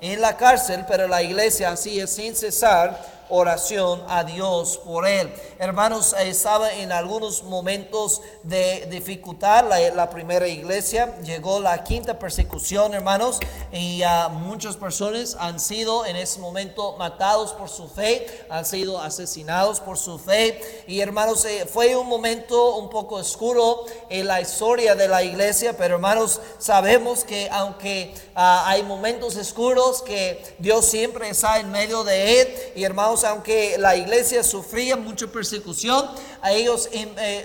en la cárcel, pero la iglesia hacía sin cesar oración a Dios por él. Hermanos, estaba en algunos momentos de dificultad la primera iglesia. Llegó la quinta persecución, hermanos, y muchas personas han sido en ese momento matados por su fe, han sido asesinados por su fe. Y hermanos, fue un momento un poco oscuro en la historia de la iglesia, pero hermanos, sabemos que aunque hay momentos oscuros, que Dios siempre está en medio de él. Y hermanos, aunque la iglesia sufría mucha persecución, a ellos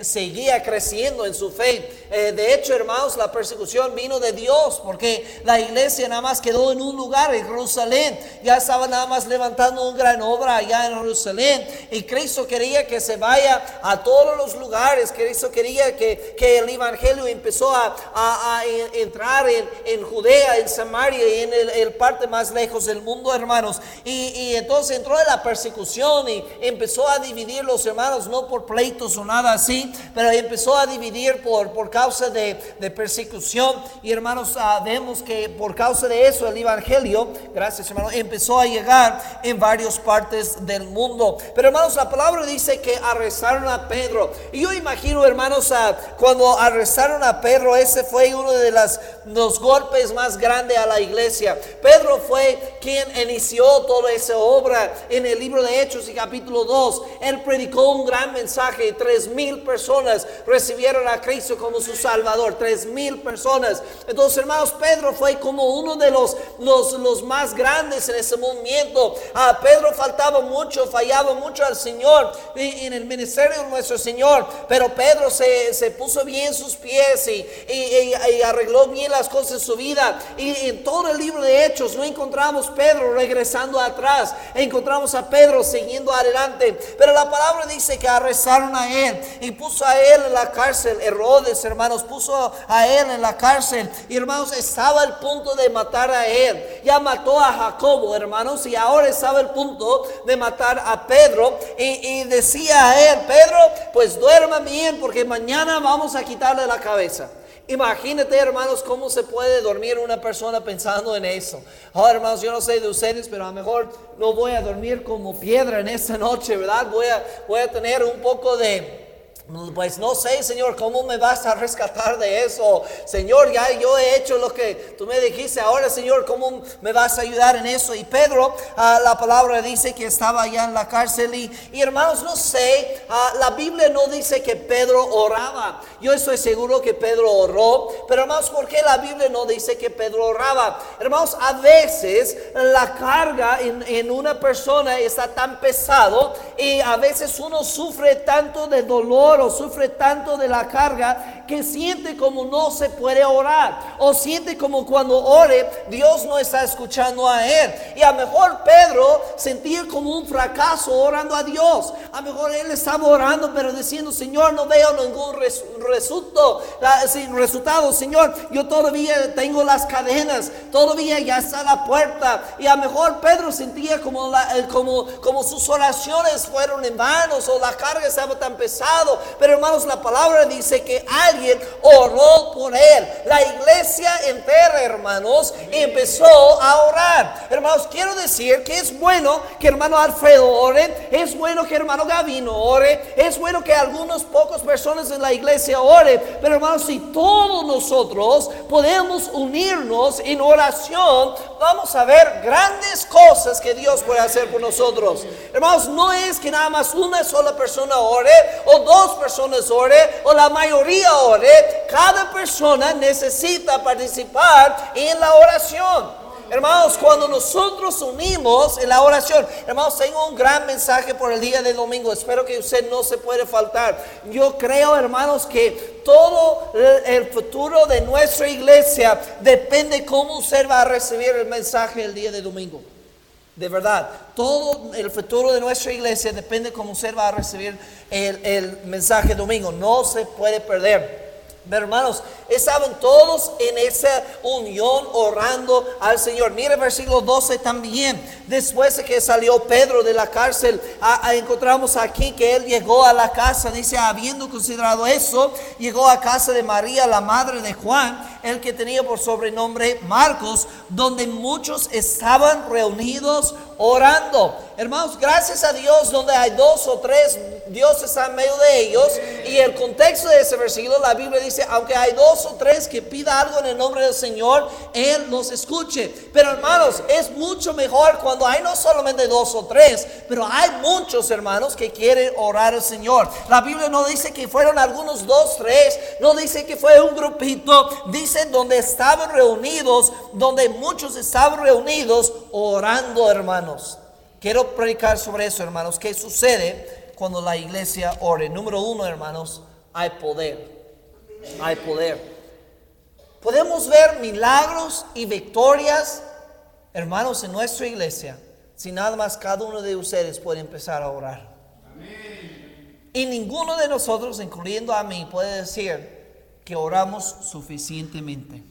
seguía creciendo en su fe. De hecho, hermanos, la persecución vino de Dios, porque la iglesia nada más quedó en un lugar, en Jerusalén. Ya estaba nada más levantando una gran obra allá en Jerusalén, y Cristo quería que se vaya a todos los lugares. Cristo quería que el evangelio empezó a entrar en Judea, en Samaria y en el parte más lejos del mundo, hermanos. Y entonces entró en la persecución y empezó a dividir los hermanos, no por pleitos o nada así, pero empezó a dividir por causa de persecución. Y hermanos, vemos que por causa de eso el evangelio, gracias hermano, empezó a llegar en varias partes del mundo. Pero hermanos, la palabra dice que arrestaron a Pedro. Y yo imagino, hermanos, cuando arrestaron a Pedro, ese fue uno de los golpes más grandes a la iglesia. Pedro fue quien inició toda esa obra. En el libro de Hechos y capítulo 2, él predicó un gran mensaje. 3,000 personas recibieron a Cristo como su Salvador. 3,000 personas. Entonces, hermanos, Pedro fue como uno de los más grandes en ese movimiento. Pedro fallaba mucho al Señor en el ministerio de nuestro Señor, pero Pedro se puso bien sus pies y arregló bien las cosas en su vida. Y en todo el libro de Hechos no encontramos Pedro regresando atrás, encontramos a Pedro siguiendo adelante. Pero la palabra dice que arrestaron a él y puso a él en la cárcel. Herodes, hermanos, puso a él en la cárcel, y hermanos, estaba al punto de matar a él. Ya mató a Jacobo, hermanos, y ahora estaba al punto de matar a Pedro. Y decía a él: Pedro, pues duerma bien, porque mañana vamos a quitarle la cabeza. Imagínate, hermanos, cómo se puede dormir una persona pensando en eso. Hermanos, yo no sé de ustedes, pero a lo mejor no voy a dormir como piedra en esta noche, ¿verdad? Voy a tener un poco de... Pues no sé, Señor, ¿cómo me vas a rescatar de eso? Señor, ya yo he hecho lo que tú me dijiste. Ahora, Señor, ¿cómo me vas a ayudar en eso? Y Pedro, la palabra dice que estaba allá en la cárcel. Y hermanos, no sé, la Biblia no dice que Pedro oraba. Yo estoy seguro que Pedro oró. Pero hermanos, ¿por qué la Biblia no dice que Pedro oraba? Hermanos, a veces la carga en una persona está tan pesado, y a veces uno sufre tanto de dolor o sufre tanto de la carga, que siente como no se puede orar, o siente como cuando ore Dios no está escuchando a él. Y a lo mejor Pedro sentía como un fracaso orando a Dios. A lo mejor él estaba orando pero diciendo: Señor, no veo ningún resultado. Señor, yo todavía tengo las cadenas, todavía ya está la puerta. Y a lo mejor Pedro sentía como sus oraciones fueron en vano, o la carga estaba tan pesado. Pero hermanos, la palabra dice que alguien oró por él. La iglesia entera, hermanos, empezó a orar. Hermanos, quiero decir que es bueno que hermano Alfredo ore, es bueno que hermano Gavino ore, es bueno que algunas pocas personas en la iglesia ore. Pero hermanos, si todos nosotros podemos unirnos en oración, vamos a ver grandes cosas que Dios puede hacer por nosotros. Hermanos, no es que nada más una sola persona ore, o dos personas ore, o la mayoría ore. Cada persona necesita participar en la oración. Hermanos, cuando nosotros unimos en la oración, hermanos, tengo un gran mensaje por el día de domingo. Espero que usted no se puede faltar. Yo creo, hermanos, que todo el futuro de nuestra iglesia depende cómo usted va a recibir el mensaje el día de domingo. De verdad, todo el futuro de nuestra iglesia depende cómo usted va a recibir el mensaje domingo. No se puede perder. Pero hermanos, estaban todos en esa unión orando al Señor. Mire el versículo 12 también. Después de que salió Pedro de la cárcel, encontramos aquí que él llegó a la casa. Dice, habiendo considerado eso, llegó a casa de María, la madre de Juan, el que tenía por sobrenombre Marcos, donde muchos estaban reunidos orando. Hermanos, gracias a Dios, donde hay dos o tres, Dios está en medio de ellos. Y el contexto de ese versículo, la Biblia dice, aunque hay dos o tres que pida algo en el nombre del Señor, Él los escuche. Pero hermanos, es mucho mejor cuando hay no solamente dos o tres, pero hay muchos hermanos que quieren orar al Señor. La Biblia no dice que fueron algunos dos, tres, no dice que fue un grupito, dice donde estaban reunidos, donde muchos estaban reunidos orando, hermanos. Quiero predicar sobre eso, hermanos. ¿Qué sucede cuando la iglesia ore? Número uno, hermanos, hay poder. Hay poder. Podemos ver milagros y victorias, hermanos, en nuestra iglesia, si nada más cada uno de ustedes puede empezar a orar. Amén. Y ninguno de nosotros, incluyendo a mí, puede decir que oramos suficientemente.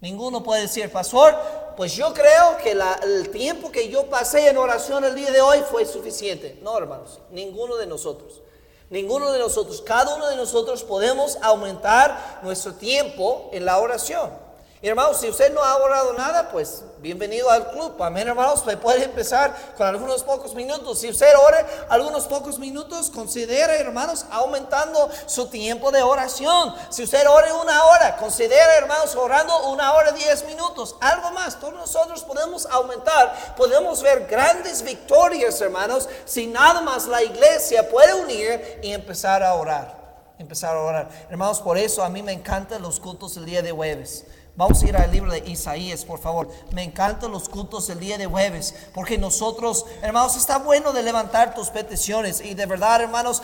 Ninguno puede decir, pastor, pues yo creo que el tiempo que yo pasé en oración el día de hoy fue suficiente. No, hermanos, ninguno de nosotros. Ninguno de nosotros, cada uno de nosotros podemos aumentar nuestro tiempo en la oración. Y hermanos, si usted no ha orado nada, pues bienvenido al club. Amén, hermanos. Usted puede empezar con algunos pocos minutos. Si usted ore algunos pocos minutos, considere, hermanos, aumentando su tiempo de oración. Si usted ore una hora, considere, hermanos, orando 1 hora 10 minutos. Algo más. Todos nosotros podemos aumentar. Podemos ver grandes victorias, hermanos, si nada más la iglesia puede unir y empezar a orar. Empezar a orar. Hermanos, por eso a mí me encantan los cultos el día de jueves. Vamos a ir al libro de Isaías, por favor. Me encantan los cultos el día de jueves, porque nosotros, hermanos, está bueno de levantar tus peticiones. Y de verdad, hermanos,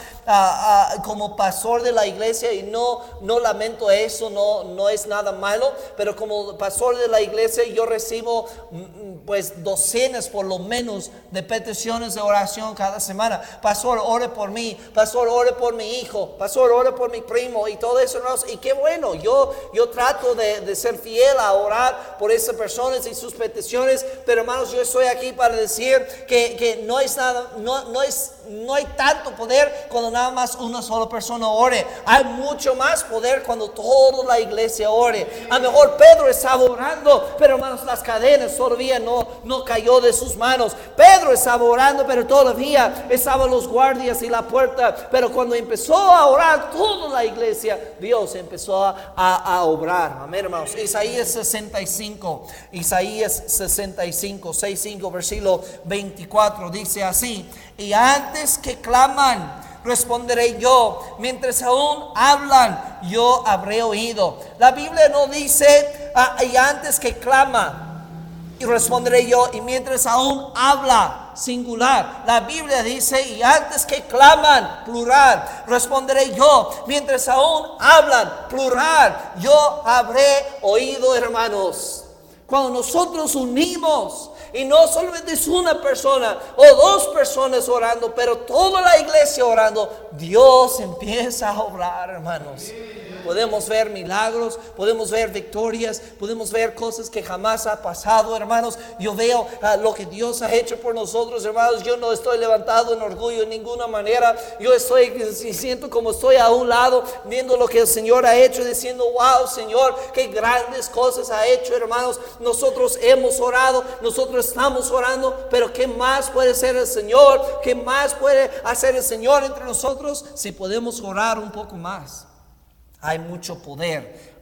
como pastor de la iglesia, y no lamento eso, no es nada malo, pero como pastor de la iglesia yo recibo pues docenas por lo menos de peticiones de oración cada semana. Pastor, ore por mí. Pastor, ore por mi hijo. Pastor, ore por mi primo. Y todo eso, hermanos. Y qué bueno, yo trato de ser fiel a orar por esas personas y sus peticiones. Pero hermanos, yo estoy aquí para decir que no es nada, no hay tanto poder cuando nada más una sola persona ore. Hay mucho más poder cuando toda la iglesia ore. A lo mejor Pedro estaba orando, pero hermanos, las cadenas todavía no cayó de sus manos. Pedro estaba orando, pero todavía estaban los guardias y la puerta. Pero cuando empezó a orar toda la iglesia, Dios empezó a obrar. Amén, hermanos. Isaías 65, 6:5, versículo 24, dice así: y antes que claman, responderé yo, mientras aún hablan, yo habré oído. La Biblia no dice y antes que clama, y responderé yo, y mientras aún habla, singular. La Biblia dice, y antes que claman, plural, responderé yo, mientras aún hablan, plural, yo habré oído, hermanos. Cuando nosotros unimos, y no solamente es una persona o dos personas orando, pero toda la iglesia orando, Dios empieza a obrar, hermanos. Podemos ver milagros, podemos ver victorias, podemos ver cosas que jamás ha pasado, hermanos. Yo veo lo que Dios ha hecho por nosotros, hermanos. Yo no estoy levantado en orgullo en ninguna manera. Yo siento como estoy a un lado viendo lo que el Señor ha hecho, diciendo, wow, Señor, qué grandes cosas ha hecho, hermanos. Nosotros hemos orado, nosotros estamos orando, pero ¿qué más puede hacer el Señor? ¿Qué más puede hacer el Señor entre nosotros si podemos orar un poco más? Hay mucho poder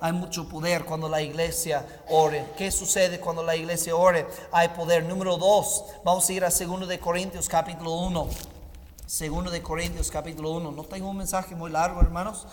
cuando la iglesia ore. ¿Qué sucede cuando la iglesia ore? Hay poder. Número 2, vamos a ir a 2 de Corintios capítulo 1. 2 de Corintios capítulo 1. No tengo un mensaje muy largo, hermanos.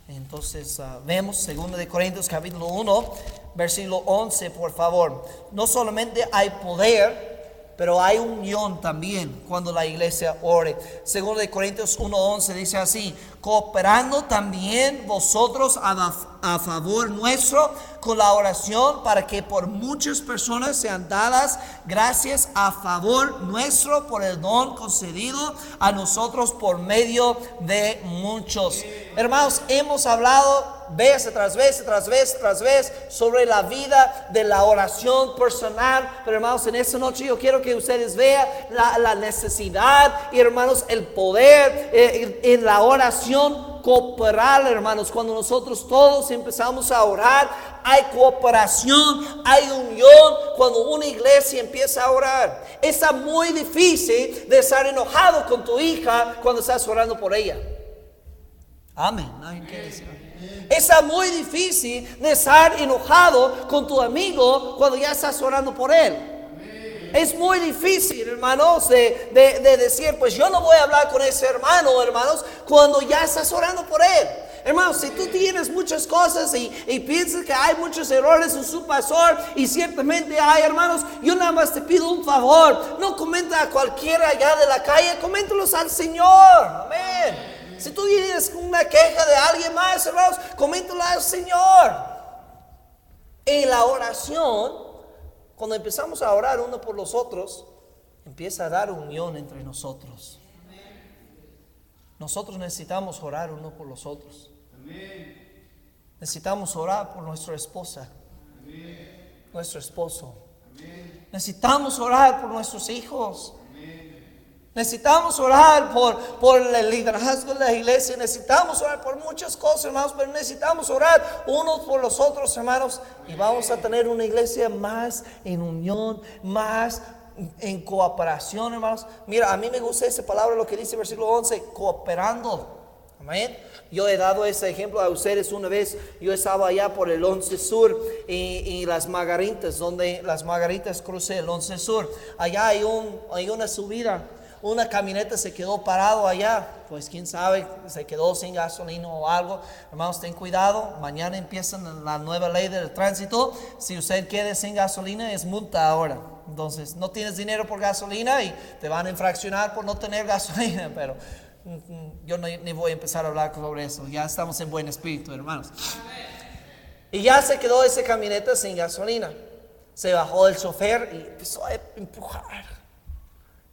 Entonces vemos 2 de Corintios capítulo 1, versículo 11, por favor. No solamente hay poder, pero hay unión también cuando la iglesia ore. 2 de Corintios 1:11 dice así: cooperando también vosotros a favor nuestro con la oración, para que por muchas personas sean dadas gracias a favor nuestro por el don concedido a nosotros por medio de muchos. Hermanos, hemos hablado vez tras vez sobre la vida de la oración personal. Pero hermanos, en esta noche yo quiero que ustedes vean la necesidad y, hermanos, el poder en la oración cooperar, hermanos. Cuando nosotros todos empezamos a orar, hay cooperación, hay unión. Cuando una iglesia empieza a orar, está muy difícil de estar enojado con tu hija cuando estás orando por ella. Amén. Está muy difícil de estar enojado con tu amigo cuando ya estás orando por él. Es muy difícil, hermanos, de decir, pues yo no voy a hablar con ese hermano, hermanos, cuando ya estás orando por él. Hermanos, si tú tienes muchas cosas y piensas que hay muchos errores en su pastor, y ciertamente hay, hermanos, yo nada más te pido un favor: no comenta a cualquiera allá de la calle, coméntalos al Señor. Amén. Si tú tienes una queja de alguien más, hermanos, coméntalo al Señor. En la oración, cuando empezamos a orar uno por los otros, empieza a dar unión entre nosotros. Nosotros necesitamos orar uno por los otros. Necesitamos orar por nuestra esposa, nuestro esposo. Necesitamos orar por nuestros hijos. Necesitamos orar por el liderazgo de la iglesia. Necesitamos orar por muchas cosas, hermanos, pero necesitamos orar unos por los otros, hermanos, y vamos a tener una iglesia más en unión, más en cooperación, hermanos. Mira, a mí me gusta esa palabra, lo que dice el versículo 11, cooperando. Amén. Yo he dado ese ejemplo a ustedes una vez. Yo estaba allá por el 11 Sur y las Margaritas, donde las Margaritas crucé el 11 Sur. Allá hay una subida. Una camioneta se quedó parado allá, pues quién sabe, se quedó sin gasolina o algo. Hermanos, ten cuidado, mañana empieza la nueva ley del tránsito. Si usted queda sin gasolina, es multa ahora. Entonces, no tienes dinero por gasolina y te van a infraccionar por no tener gasolina. Pero yo ni voy a empezar a hablar sobre eso. Ya estamos en buen espíritu, hermanos. Y ya se quedó esa camioneta sin gasolina. Se bajó el chofer y empezó a empujar.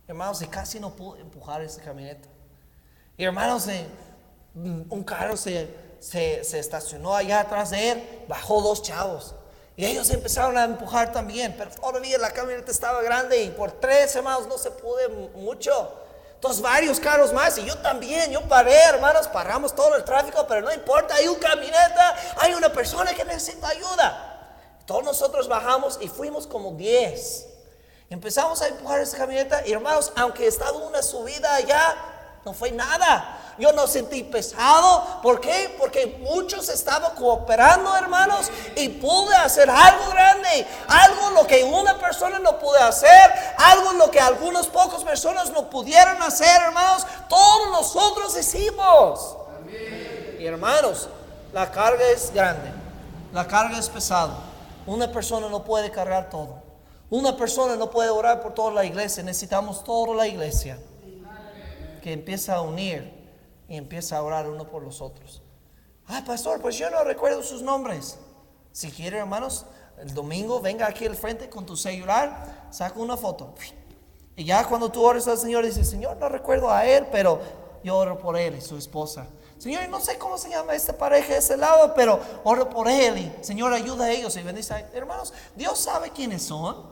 Hermanos, y casi no pudo empujar esa camioneta. Y hermanos, un carro se estacionó allá atrás de él. Bajó dos chavos y ellos empezaron a empujar también, pero todavía la camioneta estaba grande y por tres, hermanos, no se pudo mucho. Entonces varios carros más y yo también, yo paré, hermanos, paramos todo el tráfico, pero no importa, hay una camioneta, hay una persona que necesita ayuda. Todos nosotros bajamos y fuimos como 10. Empezamos a empujar esa camioneta y, hermanos, aunque estaba una subida allá, no fue nada. Yo no sentí pesado. ¿Por qué? Porque muchos estaban cooperando, hermanos, y pude hacer algo grande, algo lo que una persona no pudo hacer, algo lo que algunas pocas personas no pudieron hacer, hermanos. Todos nosotros hicimos. Amén. Y, hermanos, la carga es grande, la carga es pesada. Una persona no puede cargar todo. Una persona no puede orar por toda la iglesia. Necesitamos toda la iglesia que empieza a unir y empieza a orar uno por los otros. Pastor, pues yo no recuerdo sus nombres. Si quiere, hermanos, el domingo venga aquí al frente con tu celular, saca una foto. Y ya cuando tú ores al Señor, dices: Señor, no recuerdo a él, pero yo oro por él y su esposa. Señor, no sé cómo se llama esta pareja de ese lado, pero oro por él y Señor, ayuda a ellos y bendice. Hermanos, Dios sabe quiénes son.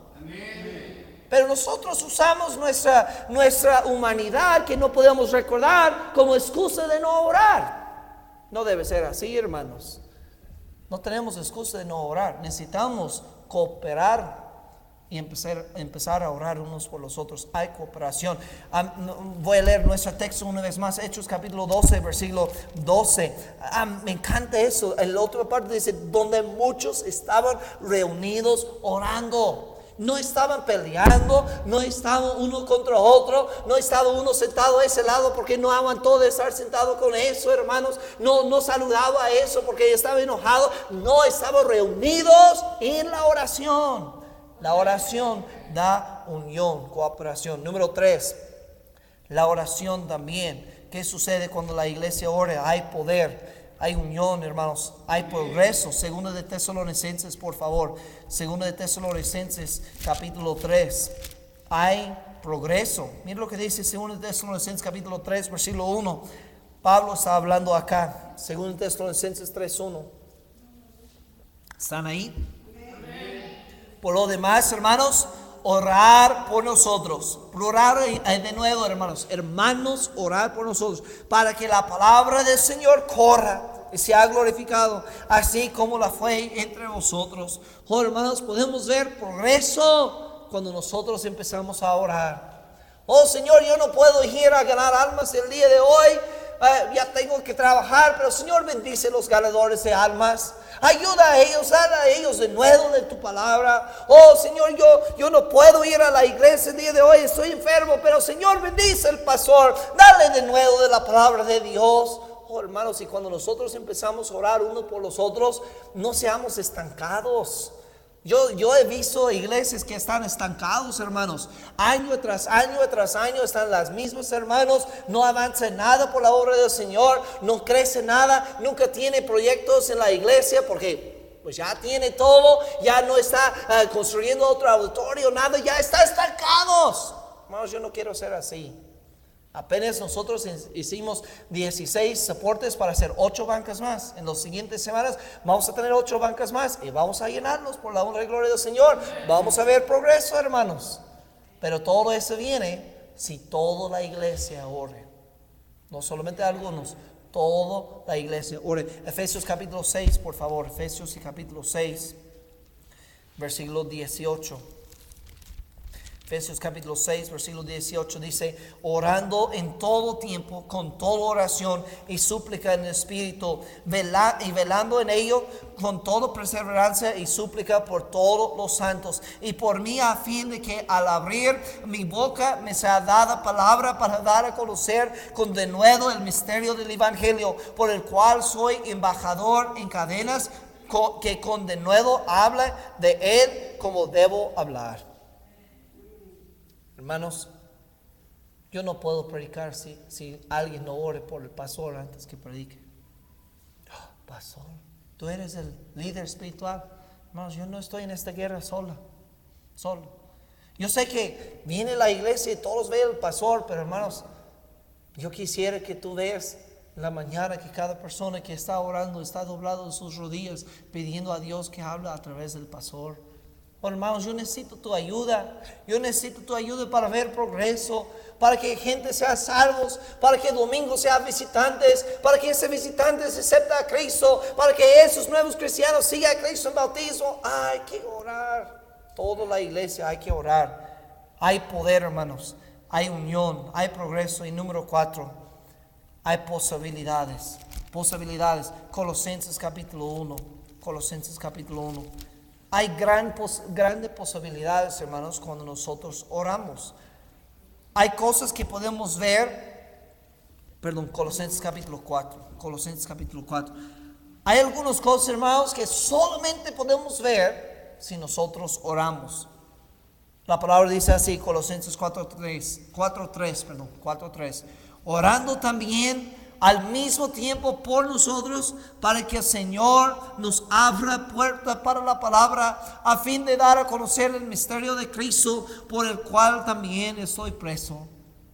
Pero nosotros usamos nuestra humanidad que no podemos recordar como excusa de no orar. No debe ser así, hermanos. No tenemos excusa de no orar. Necesitamos cooperar y empezar a orar unos por los otros. Hay cooperación. Voy a leer nuestro texto una vez más, Hechos capítulo 12, versículo 12. Me encanta eso. En la otra parte dice: donde muchos estaban reunidos orando. No estaban peleando, no estaban uno contra otro, no estaba uno sentado a ese lado porque no aguantó de estar sentado con eso, hermanos. No saludaba a eso porque estaba enojado. No, estaban reunidos en la oración. La oración da unión, cooperación. Número 3, la oración también. ¿Qué sucede cuando la iglesia ora? Hay poder. Hay unión, hermanos, hay progreso. Segundo de Tesalonicenses, por favor. Segundo de Tesalonicenses, capítulo 3. Hay progreso. Mira lo que dice Segundo de Tesalonicenses, capítulo 3, versículo 1. Pablo está hablando acá. Segundo de Tesalonicenses 3:1. ¿Están ahí? Por lo demás, hermanos, orar por nosotros. Plural de nuevo, hermanos. Hermanos, orar por nosotros. Para que la palabra del Señor corra y sea glorificado, así como la fue entre vosotros. Oh, hermanos, podemos ver progreso cuando nosotros empezamos a orar. Oh, Señor, yo no puedo ir a ganar almas el día de hoy. Ya tengo que trabajar, pero Señor, bendice los ganadores de almas. Ayuda a ellos, dale a ellos de nuevo de tu palabra. Oh, Señor, yo no puedo ir a la iglesia el día de hoy, estoy enfermo, pero Señor, bendice al pastor. Dale de nuevo de la palabra de Dios. Oh, hermanos, y cuando nosotros empezamos a orar unos por los otros, no seamos estancados. Yo he visto iglesias que están estancados, hermanos. Año tras año tras año están las mismas, hermanos. No avanza nada por la obra del Señor. No crece nada. Nunca tiene proyectos en la iglesia porque pues ya tiene todo. Ya no está construyendo otro auditorio, nada. Ya está estancados. Hermanos, yo no quiero ser así. Apenas nosotros hicimos 16 soportes para hacer 8 bancas más. En las siguientes semanas vamos a tener 8 bancas más y vamos a llenarlos por la honra y gloria del Señor. Vamos a ver progreso, hermanos. Pero todo eso viene si toda la iglesia ore. No solamente algunos, toda la iglesia ore. Efesios capítulo 6, por favor. Efesios capítulo 6, versículo 18. Efesios capítulo 6, versículo 18 dice: orando en todo tiempo, con toda oración y súplica en el Espíritu, y velando en ello con toda perseverancia y súplica por todos los santos, y por mí, a fin de que al abrir mi boca me sea dada palabra para dar a conocer con denuedo el misterio del Evangelio, por el cual soy embajador en cadenas, que con denuedo habla de él como debo hablar. Hermanos, yo no puedo predicar si alguien no ore por el pastor antes que predique. Oh, pastor, tú eres el líder espiritual. Hermanos, yo no estoy en esta guerra solo. Yo sé que viene la iglesia y todos ven al pastor, pero hermanos, yo quisiera que tú veas en la mañana que cada persona que está orando está doblado en sus rodillas pidiendo a Dios que hable a través del pastor. Oh, hermanos, yo necesito tu ayuda. Yo necesito tu ayuda para ver progreso, para que gente sea salvos, para que domingo sea visitantes, para que ese visitante se acepte a Cristo, para que esos nuevos cristianos sigan a Cristo en bautismo. Hay que orar. Toda la iglesia hay que orar. Hay poder, hermanos. Hay unión, hay progreso. Y número 4, hay posibilidades. Colosenses capítulo 1. Colosenses capítulo 1. Hay grandes posibilidades, hermanos, cuando nosotros oramos. Hay cosas que podemos ver. Colosenses capítulo 4. Hay algunas cosas, hermanos, que solamente podemos ver si nosotros oramos. La palabra dice así, Colosenses 4:3. Orando también al mismo tiempo por nosotros, para que el Señor nos abra puerta para la palabra, a fin de dar a conocer el misterio de Cristo, por el cual también estoy preso.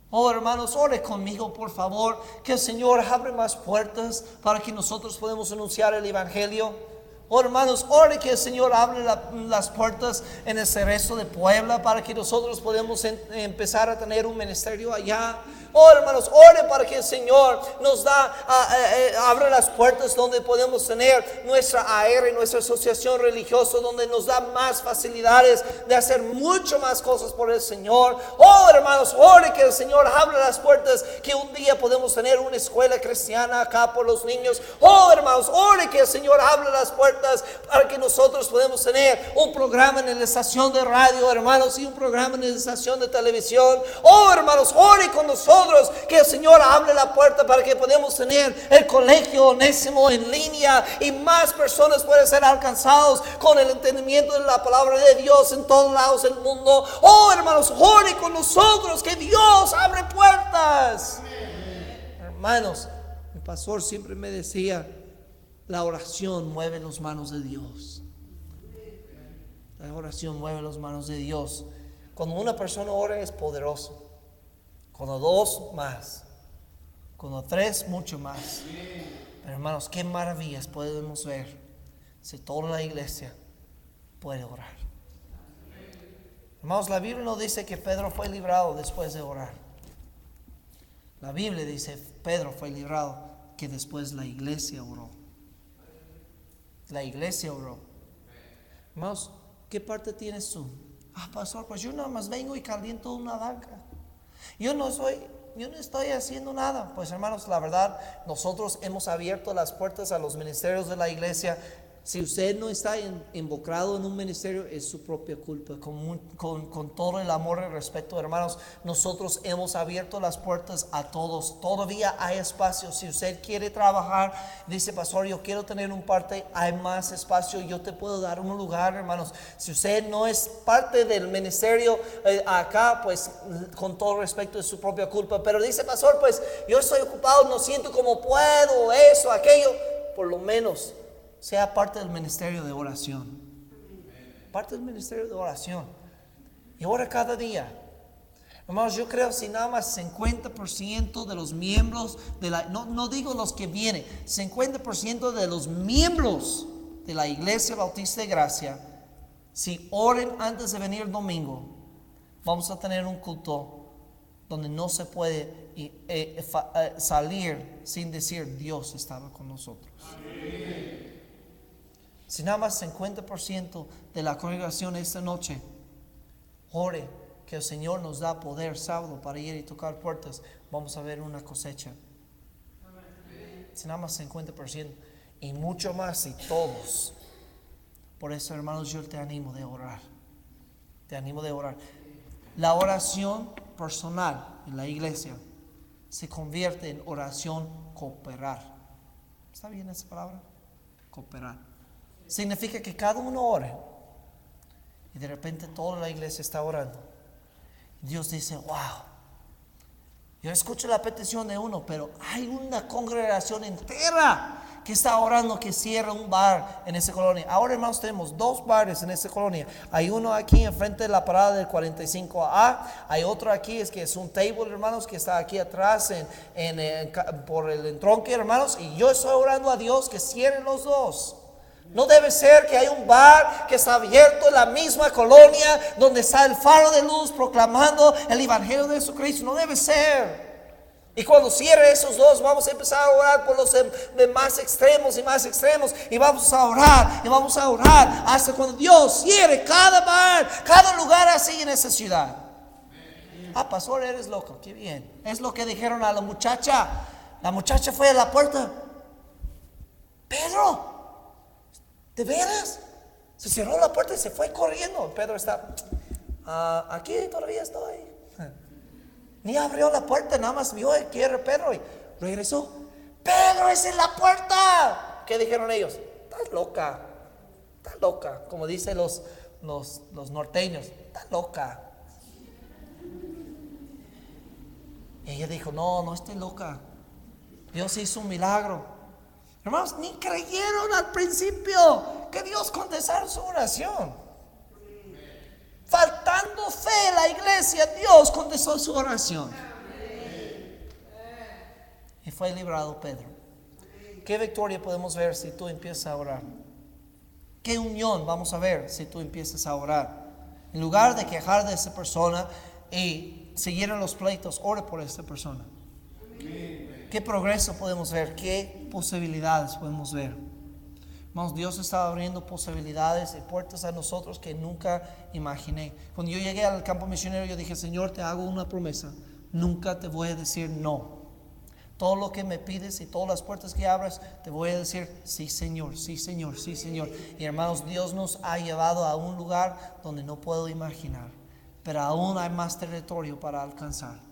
Oh, hermanos, ore conmigo, por favor, que el Señor abre más puertas para que nosotros podamos anunciar el Evangelio. Oh, hermanos, ore que el Señor abra las puertas en el Cerezo de Puebla, para que nosotros podamos empezar a tener un ministerio allá. Oh, hermanos, ore para que el Señor nos abra las puertas donde podemos tener nuestra AR, nuestra asociación religiosa, donde nos da más facilidades de hacer mucho más cosas por el Señor. Oh, hermanos, ore que el Señor abra las puertas, que un día podemos tener una escuela cristiana acá por los niños. Oh, hermanos, ore que el Señor abra las puertas para que nosotros podamos tener un programa en la estación de radio, hermanos, y un programa en la estación de televisión. Oh, hermanos, ore con nosotros, que el Señor abre la puerta para que podamos tener el colegio Onésimo en línea, y más personas pueden ser alcanzados con el entendimiento de la palabra de Dios en todos lados del mundo. Oh, hermanos, ore con nosotros, que Dios abre puertas. Hermanos, el pastor siempre me decía: la oración mueve las manos de Dios. La oración mueve las manos de Dios. Cuando una persona ora es poderoso. Cuando 2, más. Cuando 3, mucho más. Pero hermanos, qué maravillas podemos ver si toda la iglesia puede orar. Hermanos, la Biblia no dice que Pedro fue librado después de orar. La Biblia dice Pedro fue librado que después la iglesia oró. La iglesia oró. Hermanos, ¿qué parte tienes tú? Pastor, pues yo nada más vengo y caliento una banca. Yo no estoy haciendo nada. Pues hermanos, la verdad, nosotros hemos abierto las puertas a los ministerios de la iglesia. Si usted no está involucrado en un ministerio, es su propia culpa. Con todo el amor y respeto, hermanos, nosotros hemos abierto las puertas a todos. Todavía hay espacio. Si usted quiere trabajar, dice, pastor, yo quiero tener un parte, hay más espacio, yo te puedo dar un lugar, hermanos. Si usted no es parte del ministerio acá, pues con todo respeto, es su propia culpa. Pero dice, pastor, pues yo estoy ocupado, no siento como puedo, eso, aquello. Por lo menos sea parte del ministerio de oración. Parte del ministerio de oración. Y ora cada día. Hermanos, yo creo si nada más 50% de los miembros no digo los que vienen, 50% de los miembros de la Iglesia Bautista de Gracia, si oren antes de venir el domingo, vamos a tener un culto donde no se puede salir sin decir Dios estaba con nosotros. Amén. Si nada más 50% de la congregación esta noche ore que el Señor nos da poder sábado para ir y tocar puertas, vamos a ver una cosecha. Si nada más 50% y mucho más si todos. Por eso, hermanos, yo te animo de orar. Te animo de orar. La oración personal en la iglesia se convierte en oración cooperar. ¿Está bien esa palabra? Cooperar. Significa que cada uno ore y de repente toda la iglesia está orando. Dios dice, wow, yo escucho la petición de uno, pero hay una congregación entera que está orando que cierre un bar en esa colonia. Ahora, hermanos, tenemos 2 bares en esa colonia. Hay uno aquí enfrente de la parada del 45A. Hay otro aquí, que es un table, hermanos, que está aquí atrás por el entronque, hermanos. Y yo estoy orando a Dios que cierren los 2. No debe ser que hay un bar que está abierto en la misma colonia donde está el faro de luz proclamando el evangelio de Jesucristo. No debe ser. Y cuando cierre esos 2, vamos a empezar a orar por los de más extremos y más extremos. Y vamos a orar y vamos a orar hasta cuando Dios cierre cada bar, cada lugar así en esa ciudad. Pastor, eres loco. Qué bien. Es lo que dijeron a la muchacha. La muchacha fue a la puerta. Pedro, ¿de veras? Se cerró la puerta y se fue corriendo. Pedro está, aquí todavía estoy. Ni abrió la puerta, nada más vio que era Pedro y regresó. Pedro es en la puerta. ¿Qué dijeron ellos? Estás loca, como dicen los norteños. Estás loca. Y ella dijo, no estoy loca. Dios hizo un milagro. Hermanos, ni creyeron al principio que Dios contestara su oración. Faltando fe la iglesia, Dios contestó su oración. Y fue librado Pedro. ¿Qué victoria podemos ver si tú empiezas a orar? ¿Qué unión vamos a ver si tú empiezas a orar? En lugar de quejar de esa persona y seguir en los pleitos, ore por esta persona. ¿Qué progreso podemos ver? ¿Qué posibilidades podemos ver? Hermanos, Dios está abriendo posibilidades y puertas a nosotros que nunca imaginé. Cuando yo llegué al campo misionero, yo dije, Señor, te hago una promesa. Nunca te voy a decir no. Todo lo que me pides y todas las puertas que abras, te voy a decir, sí, Señor, sí, Señor, sí, Señor. Y hermanos, Dios nos ha llevado a un lugar donde no puedo imaginar. Pero aún hay más territorio para alcanzar.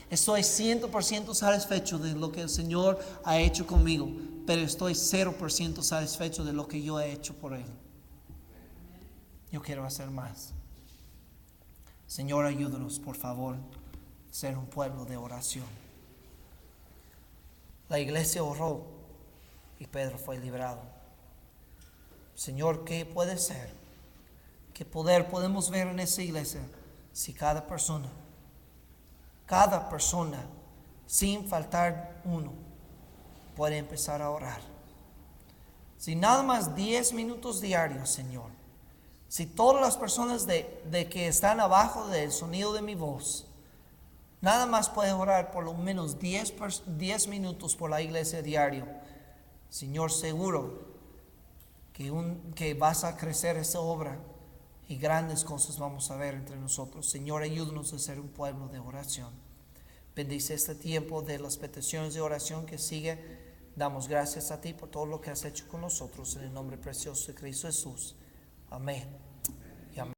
Estoy 100% satisfecho de lo que el Señor ha hecho conmigo, pero estoy 0% satisfecho de lo que yo he hecho por Él. Yo quiero hacer más. Señor, ayúdanos, por favor, a ser un pueblo de oración. La iglesia oró y Pedro fue librado. Señor, ¿qué puede ser? ¿Qué poder podemos ver en esa iglesia si cada persona, sin faltar uno, puede empezar a orar? Si nada más 10 minutos diarios, Señor, Si todas las personas de que están abajo del sonido de mi voz, nada más puede orar por lo menos 10 minutos por la iglesia diario, Señor, seguro que vas a crecer esa obra y grandes cosas vamos a ver entre nosotros. Señor, ayúdanos a ser un pueblo de oración. Bendice este tiempo de las peticiones de oración que sigue. Damos gracias a ti por todo lo que has hecho con nosotros en el nombre precioso de Cristo Jesús. Amén.